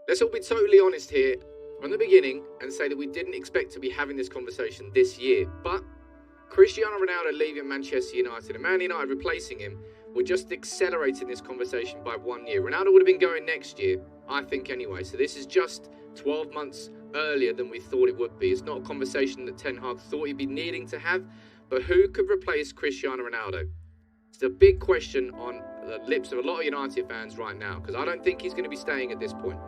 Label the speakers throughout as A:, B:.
A: Let's all be totally honest here from the beginning and say that we didn't expect to be having this conversation this year. But Cristiano Ronaldo leaving Manchester United and Man United replacing him, we're just accelerating this conversation by 1 year. Ronaldo would have been going next year, I think anyway. So this is just 12 months earlier than we thought it would be. It's not a conversation that Ten Hag thought he'd be needing to have. But who could replace Cristiano Ronaldo? It's a big question on the lips of a lot of United fans right now, because I don't think he's going to be staying at this point.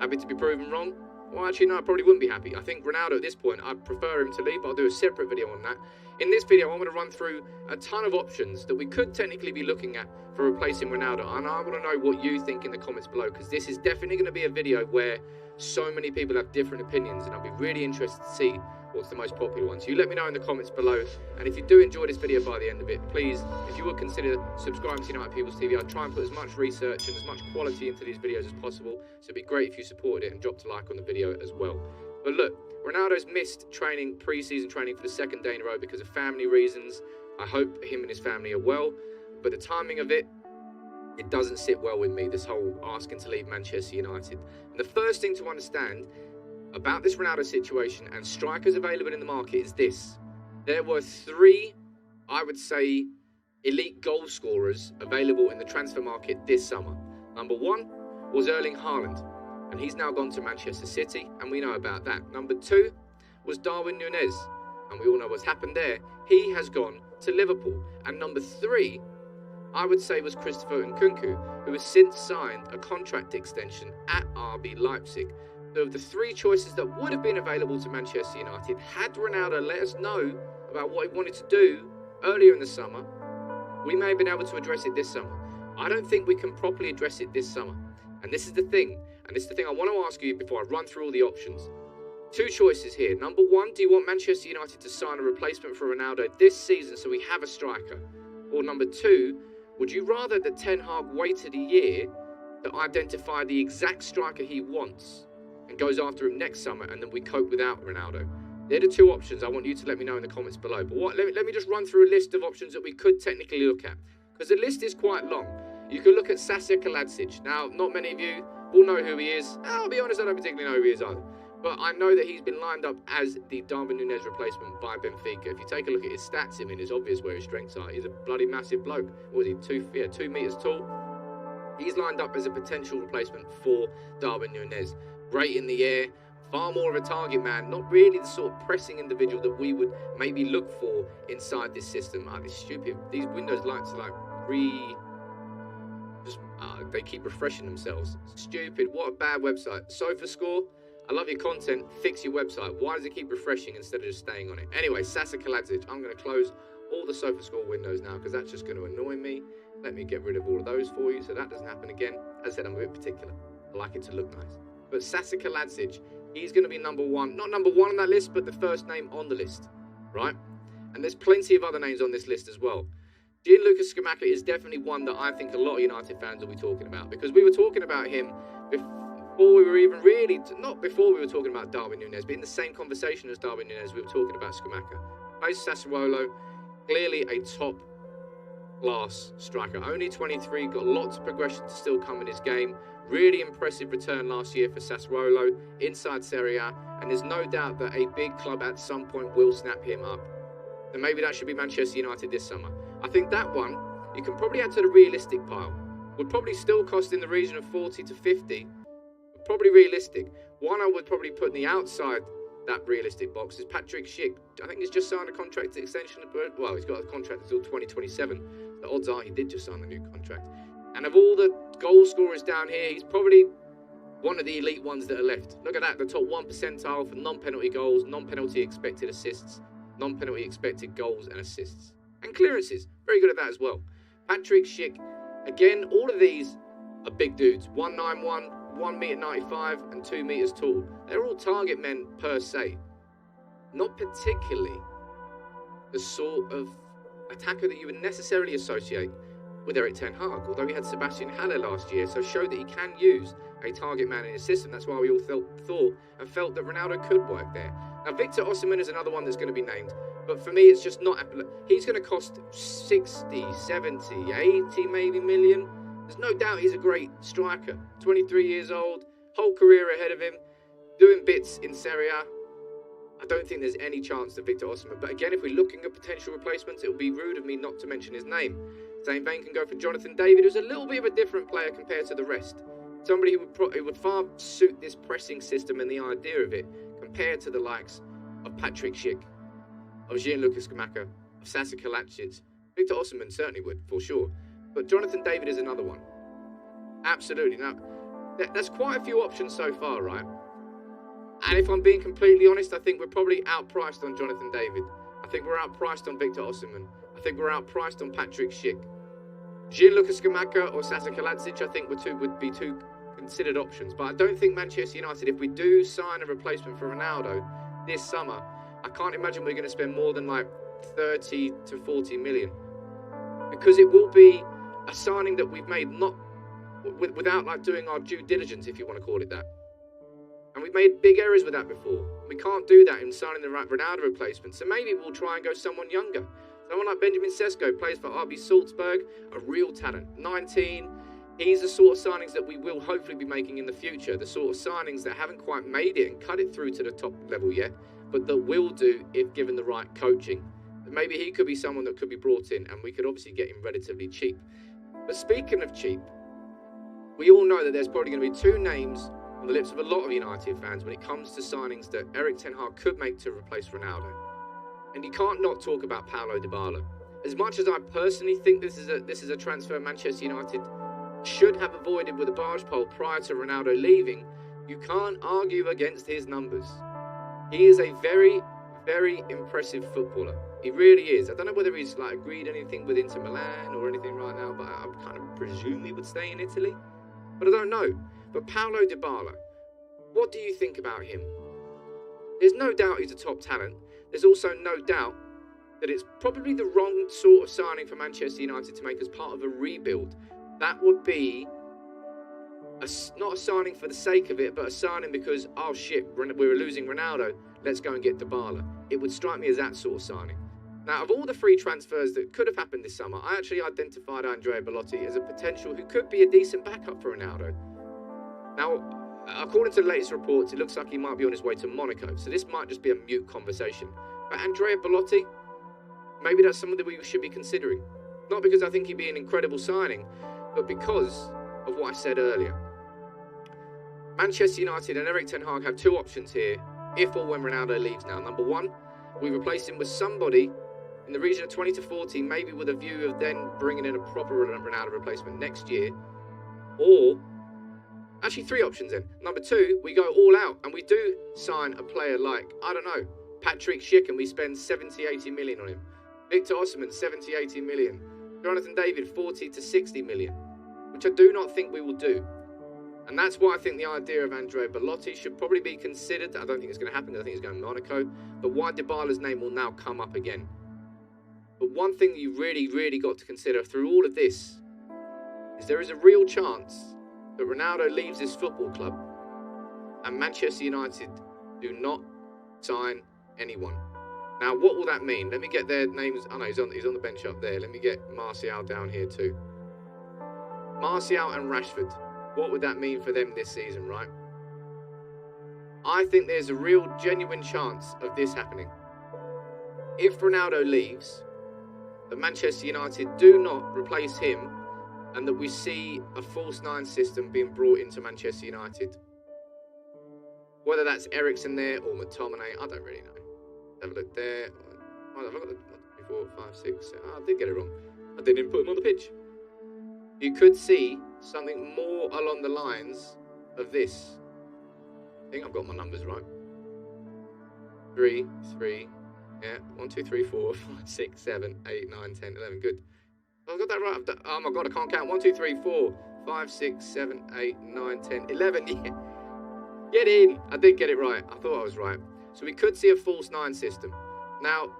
A: Happy to be proven wrong? Well, actually, no, I probably wouldn't be happy. I think Ronaldo at this point, I'd prefer him to leave, but I'll do a separate video on that. In this video, I want to run through a ton of options that we could technically be looking at for replacing Ronaldo. And I want to know what you think in the comments below, because this is definitely going to be a video where so many people have different opinions, and I'll be really interested to see what's the most popular one. So you let me know in the comments below. And if you do enjoy this video by the end of it, please, if you would consider subscribing to United People's TV, I'd try and put as much research and as much quality into these videos as possible. So it'd be great if you supported it and dropped a like on the video as well. But look, Ronaldo's missed training, pre-season training for the second day in a row because of family reasons. I hope him and his family are well. But the timing of it doesn't sit well with me, this whole asking to leave Manchester United. And the first thing to understand about this Ronaldo situation and strikers available in the market is this. There were 3, I would say, elite goal scorers available in the transfer market this summer. Number 1 was Erling Haaland, and he's now gone to Manchester City, and we know about that. Number 2 was Darwin Núñez, and we all know what's happened there. He has gone to Liverpool. And number 3, I would say, was Christopher Nkunku, who has since signed a contract extension at RB Leipzig. So of the 3 choices that would have been available to Manchester United, had Ronaldo let us know about what he wanted to do earlier in the summer, we may have been able to address it this summer. I don't think we can properly address it this summer. And this is the thing. And this is the thing I want to ask you before I run through all the options. 2 choices here. Number 1, do you want Manchester United to sign a replacement for Ronaldo this season so we have a striker? Or number 2, would you rather that Ten Hag waited a year to identify the exact striker he wants and goes after him next summer, and then we cope without Ronaldo? They're the 2 options. I want you to let me know in the comments below. But let me just run through a list of options that we could technically look at, because the list is quite long. You could look at Sasa Kaladzic. Now, not many of you will know who he is. I'll be honest, I don't particularly know who he is either. But I know that he's been lined up as the Darwin Núñez replacement by Benfica. If you take a look at his stats, I mean, it's obvious where his strengths are. He's a bloody massive bloke. What is he, 2 meters tall? He's lined up as a potential replacement for Darwin Núñez. Great in the air, far more of a target man, not really the sort of pressing individual that we would maybe look for inside this system. This stupid, these Windows lights are they keep refreshing themselves. Stupid, what a bad website. SofaScore, I love your content, fix your website. Why does it keep refreshing instead of just staying on it? Anyway, Sasa Kaladzic, I'm going to close all the SofaScore windows now because that's just going to annoy me. Let me get rid of all of those for you so that doesn't happen again. As I said, I'm a bit particular. I like it to look nice. But Sasa Kaladzic, he's going to be number 1. Not number 1 on that list, but the first name on the list, right? And there's plenty of other names on this list as well. Gianluca Scamacca is definitely one that I think a lot of United fans will be talking about, because we were talking about him before we were even really, not before we were talking about Darwin Núñez, but in the same conversation as Darwin Núñez, we were talking about Scamacca. Plays Sassuolo, clearly a top-class striker. Only 23, got lots of progression to still come in his game. Really impressive return last year for Sassuolo inside Serie A, and there's no doubt that a big club at some point will snap him up. And maybe that should be Manchester United this summer. I think that one, you can probably add to the realistic pile. Would probably still cost in the region of 40 to 50. Probably realistic. One I would probably put in the outside that realistic box is Patrick Schick. I think he's just signed a contract extension. Well, he's got a contract until 2027. The odds are he did just sign a new contract. And of all the goal scorers down here, he's probably one of the elite ones that are left. Look at that, the top 1 percentile for non-penalty goals, non-penalty expected assists, non-penalty expected goals and assists. And clearances, very good at that as well. Patrick Schick, again, all of these are big dudes. 191, 1m95 and 2 meters tall. They're all target men per se. Not particularly the sort of attacker that you would necessarily associate with Erik Ten Hag, although he had Sebastian Haller last year, so showed that he can use a target man in his system. That's why we all thought that Ronaldo could work there. Now, Victor Osimhen is another one that's going to be named, but for me, it's just not. He's going to cost 60, 70, 80 maybe million. There's no doubt he's a great striker. 23 years old, whole career ahead of him, doing bits in Serie A. I don't think there's any chance that Victor Osimhen. But again, if we're looking at potential replacements, it would be rude of me not to mention his name. Same vein can go for Jonathan David, who's a little bit of a different player compared to the rest. Somebody who would far suit this pressing system and the idea of it, compared to the likes of Patrick Schick, of Gianluca Scamacca, of Sasa Kalajdzic. Victor Osimhen certainly would, for sure. But Jonathan David is another one. Absolutely. Now, there's quite a few options so far, right? And if I'm being completely honest, I think we're probably outpriced on Jonathan David. I think we're outpriced on Victor Osimhen. I think we're outpriced on Patrick Schick. Gianluca Scamacca or Sasa Kalajdzic, I think would be two considered options. But I don't think Manchester United, if we do sign a replacement for Ronaldo this summer, I can't imagine we're going to spend more than like 30 to 40 million. Because it will be a signing that we've made not without like doing our due diligence, if you want to call it that. And we've made big errors with that before. We can't do that in signing the right Ronaldo replacement. So maybe we'll try and go someone younger. Someone like Benjamin Sesko, plays for RB Salzburg, a real talent. 19. He's the sort of signings that we will hopefully be making in the future. The sort of signings that haven't quite made it and cut it through to the top level yet, but that will do if given the right coaching. Maybe he could be someone that could be brought in, and we could obviously get him relatively cheap. But speaking of cheap, we all know that there's probably going to be two names on the lips of a lot of United fans when it comes to signings that Erik ten Hag could make to replace Ronaldo. And you can't not talk about Paulo Dybala. As much as I personally think this is a transfer Manchester United should have avoided with a barge pole prior to Ronaldo leaving, you can't argue against his numbers. He is a very, very impressive footballer. He really is. I don't know whether he's like agreed anything with Inter Milan or anything right now, but I kind of presume he would stay in Italy. But I don't know. But Paulo Dybala, what do you think about him? There's no doubt he's a top talent. There's also no doubt that it's probably the wrong sort of signing for Manchester United to make as part of a rebuild. That would be not a signing for the sake of it, but a signing because, oh shit, we're losing Ronaldo, let's go and get Dybala. It would strike me as that sort of signing. Now, of all the free transfers that could have happened this summer, I actually identified Andrea Belotti as a potential who could be a decent backup for Ronaldo. Now, according to the latest reports, it looks like he might be on his way to Monaco, so this might just be a mute conversation. But Andrea Belotti, maybe that's something that we should be considering. Not because I think he'd be an incredible signing, but because of what I said earlier. Manchester United and Erik ten Hag have two options here, if or when Ronaldo leaves now. Number one, we replace him with somebody in the region of 20 to 40, maybe with a view of then bringing in a proper Ronaldo replacement next year. Or, actually three options then. Number two, we go all out and we do sign a player like, I don't know, Patrick Schick, and we spend 70, 80 million on him. Victor Osimhen, 70, 80 million. Jonathan David, 40 to 60 million, which I do not think we will do. And that's why I think the idea of Andrea Belotti should probably be considered. I don't think it's going to happen. I think he's going to Monaco. But why Dybala's name will now come up again. But one thing you really, really got to consider through all of this is there is a real chance that Ronaldo leaves this football club and Manchester United do not sign anyone. Now, what will that mean? Let me get their names. Oh no, he's on the bench up there. Let me get Martial down here too. Martial and Rashford. What would that mean for them this season, right? I think there's a real, genuine chance of this happening. If Ronaldo leaves, that Manchester United do not replace him and that we see a false nine system being brought into Manchester United. Whether that's Eriksen there or McTominay, I don't really know. Have a look there. Oh, I've got 1, 2, 3, 4, 5, 6, 7. Oh, I did get it wrong. I didn't even put him on the pitch. You could see something more along the lines of this. I think I've got my numbers right. 3, yeah, 1, 2, 3, 4, 5, 6, 7, 8, 9, 10, 11. Good. I've got that right. Oh my god, I can't count. 1, 2, 3, 4, 5, 6, 7, 8, 9, 10, 11. Yeah. Get in. I did get it right. I thought I was right. So we could see a false nine system. Now,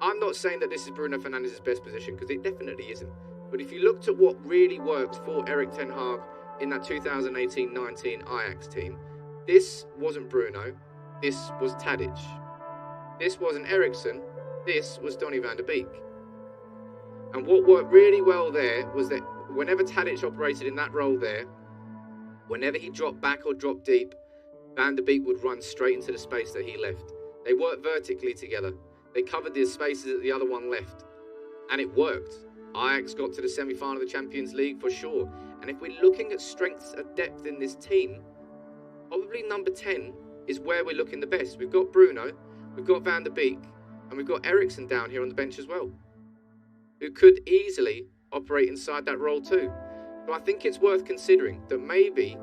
A: I'm not saying that this is Bruno Fernandes' best position, because it definitely isn't. But if you looked at what really worked for Erik ten Hag in that 2018-19 Ajax team, this wasn't Bruno, this was Tadic. This wasn't Eriksen, this was Donny van der Beek. And what worked really well there was that whenever Tadic operated in that role there, Whenever he dropped back or dropped deep, Van der Beek would run straight into the space that he left. They worked vertically together. They covered the spaces that the other one left. And it worked. Ajax got to the semi-final of the Champions League for sure. And if we're looking at strengths of depth in this team, probably number 10 is where we're looking the best. We've got Bruno, we've got Van der Beek, and we've got Eriksen down here on the bench as well, who could easily operate inside that role too. So I think it's worth considering that maybe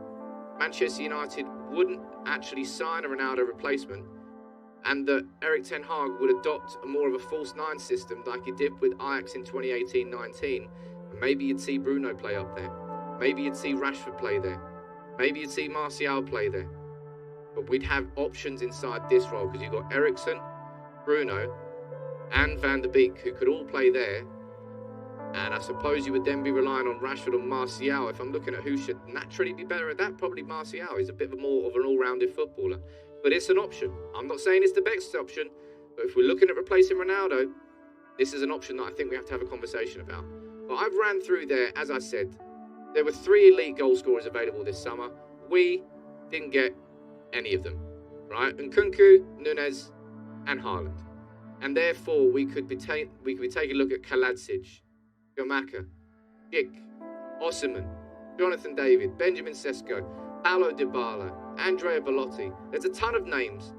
A: Manchester United wouldn't actually sign a Ronaldo replacement, and that Erik ten Hag would adopt a more of a false nine system like he did with Ajax in 2018-19. Maybe you'd see Bruno play up there. Maybe you'd see Rashford play there. Maybe you'd see Martial play there. But we'd have options inside this role because you've got Eriksen, Bruno, and Van der Beek who could all play there. And I suppose you would then be relying on Rashford or Martial. If I'm looking at who should naturally be better at that, probably Martial. He's a bit more of an all-rounded footballer. But it's an option. I'm not saying it's the best option, but if we're looking at replacing Ronaldo, this is an option that I think we have to have a conversation about. But I've ran through there, as I said, there were 3 elite goal scorers available this summer. We didn't get any of them, right? Nkunku, Nunez, and Haaland. And therefore, we could be taking a look at Kaladzic, Gamaka, Schick, Osimhen, Jonathan David, Benjamin Sesko, Paulo Dybala, Andrea Belotti. There's a ton of names,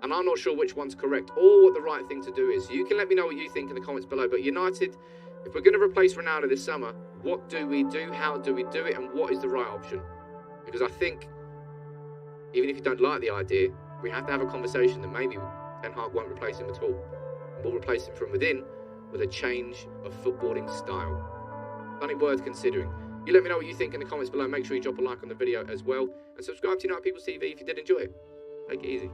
A: and I'm not sure which one's correct or what the right thing to do is. You can let me know what you think in the comments below. But United, if we're going to replace Ronaldo this summer, what do we do? How do we do it? And what is the right option? Because I think, even if you don't like the idea, we have to have a conversation that maybe Ten Hag won't replace him at all. We'll replace him from within with a change of footballing style. Something worth considering. You let me know what you think in the comments below. Make sure you drop a like on the video as well. And subscribe to United People's TV if you did enjoy it. Take it easy.